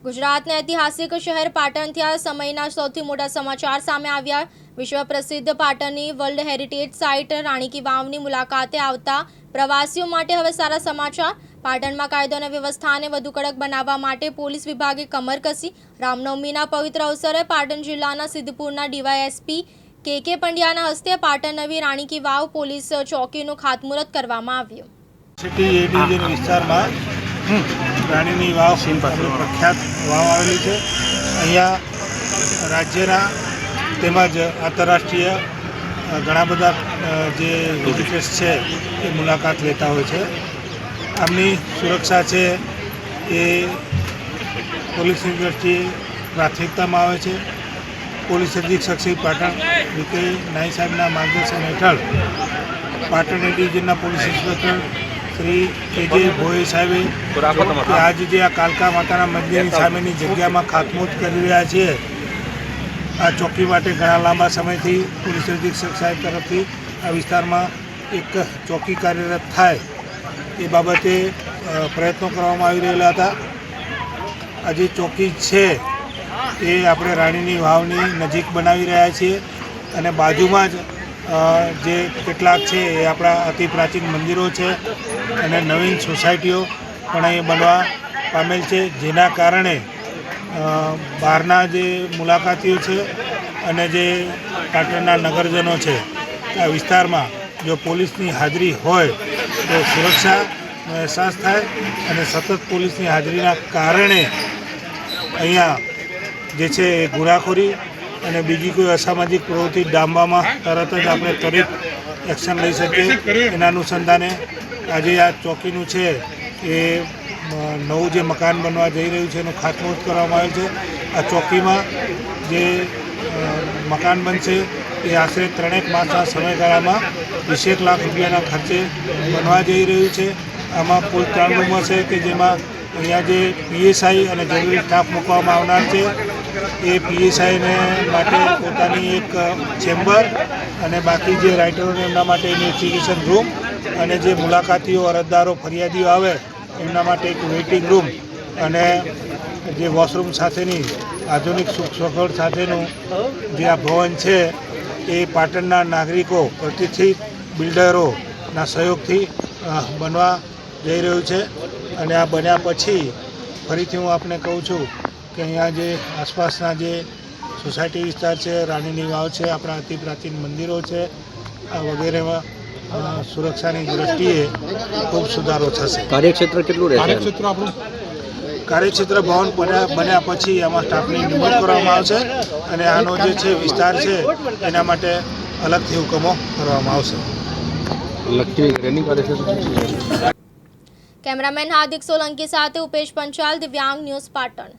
ગુજરાતના ઐતિહાસિક શહેર પાટણથી આ સમયના સૌથી મોટા સમાચાર સામે આવ્યા। વિશ્વ પ્રસિદ્ધ પાટણની world heritage site Rani ki વાવની મુલાકાતે આવતા પ્રવાસીઓ માટે હવે સારા સમાચાર। પાટણમાં કાયદો અને વ્યવસ્થાને વધુ કડક બનાવવા માટે પોલીસ વિભાગે કમર કસી। રામનવમીના પવિત્ર અવસરે પાટણ જિલ્લાના સિદ્ધપુરના ડીવાયએસપી કે પંડ્યાના હસ્તે પાટણ નવી રાણી કી વાવ પોલીસ ચોકીનું ખાતમુહૂર્ત કરવામાં આવ્યું। સિટી એ ડિવિઝન વિસ્તારમાં રાણીની વાવ પ્રખ્યાત વાવ આવેલી છે। અહીંયા રાજ્યના તેમજ આંતરરાષ્ટ્રીય ઘણા બધા જે વિઝિટર્સ છે એ મુલાકાત લેતા હોય છે। આમની સુરક્ષા છે એ પોલીસની દ્રષ્ટિએ પ્રાથમિકતામાં આવે છે। પોલીસ અધિક્ષક શ્રી પાટણ વીકે નાઈ સાહેબના માર્ગદર્શન હેઠળ પાટણ એ ડિવિઝનના પોલીસ ઇન્સ્પેક્ટર શ્રી કે ભોઈ સાહેબે આજે જે આ કાલકા માતાના મંદિરની સામેની જગ્યામાં ખાતમુહૂર્ત કરી રહ્યા છીએ, આ ચોકી માટે ઘણા લાંબા સમયથી પોલીસ અધિક્ષક સાહેબ તરફથી આ વિસ્તારમાં એક ચોકી કાર્યરત થાય એ બાબતે પ્રયત્નો કરવામાં આવી રહેલા હતા। આ જે ચોકી છે એ આપણે રાણીની વાવની નજીક બનાવી રહ્યા છીએ અને બાજુમાં જ જે કેટલાક છે એ આપણા અતિ પ્રાચીન મંદિરો છે અને નવીન સોસાયટીઓ પણ અહીં બનવા પામેલ છે, જેના કારણે બહારના જે મુલાકાતીઓ છે અને જે પાટણના નગરજનો છે આ વિસ્તારમાં જો પોલીસની હાજરી હોય તો સુરક્ષાનો અહેસાસ થાય અને સતત પોલીસની હાજરીના કારણે અહીંયા જે છે એ ગુનાખોરી અને બીજી કોઈ અસામાજિક પ્રવૃત્તિ ડામવામાં તરત જ આપણે ત્વરિત એક્શન લઈ શકીએ। એના અનુસંધાને આજે આ ચોકીનું છે એ નવું જે મકાન બનવા જઈ રહ્યું છે એનું ખાતમુહૂર્ત કરવામાં આવ્યું છે। આ ચોકીમાં જે મકાન બનશે એ આશરે 3 માસના સમયગાળામાં 20 લાખ રૂપિયાના ખર્ચે બનવા જઈ રહ્યું છે। આમાં કુલ 3 રૂમ હશે કે જેમાં અહીંયા જે પીએસઆઈ અને જરૂરી સ્ટાફ મૂકવામાં આવનાર છે એ પીએસઆઈને માટે પોતાની એક ચેમ્બર અને બાકી જે રાઇટરોને એમના માટે ઇન્વેસ્ટિગેશન રૂમ અને જે મુલાકાતીઓ અરજદારો ફરિયાદીઓ આવે એમના માટે એક વેઇટિંગ રૂમ અને જે વોશરૂમ સાથેની આધુનિક સુખ સગવડ સાથેનું જે આ ભવન છે એ પાટણના નાગરિકો પ્રતિષ્ઠિત બિલ્ડરોના સહયોગથી બનવા જઈ રહ્યું છે। અને આ બન્યા પછી ફરીથી હું આપને કહું છું કે અહીંયા જે આસપાસના જે સોસાયટી વિસ્તાર છે, રાણીની વાવ છે, આપણા અતિ પ્રાચીન મંદિરો છે, આ વગેરેમાં સુરક્ષાની દ્રષ્ટિએ ખૂબ સુધારો થશે। કાર્યક્ષેત્ર કેટલું રહેશે? કાર્યક્ષેત્ર ભવન બન્યા પછી એમાં સ્ટાફની નિમણૂક કરવામાં આવશે અને આનો જે છે વિસ્તાર છે એના માટે અલગથી હુકમો કરવામાં આવશે। કેમેરામેન હાર્દિક સોલંકી સાથે ઉપેશ પંચાલ, દિવ્યાંગ ન્યૂઝ પાટણ।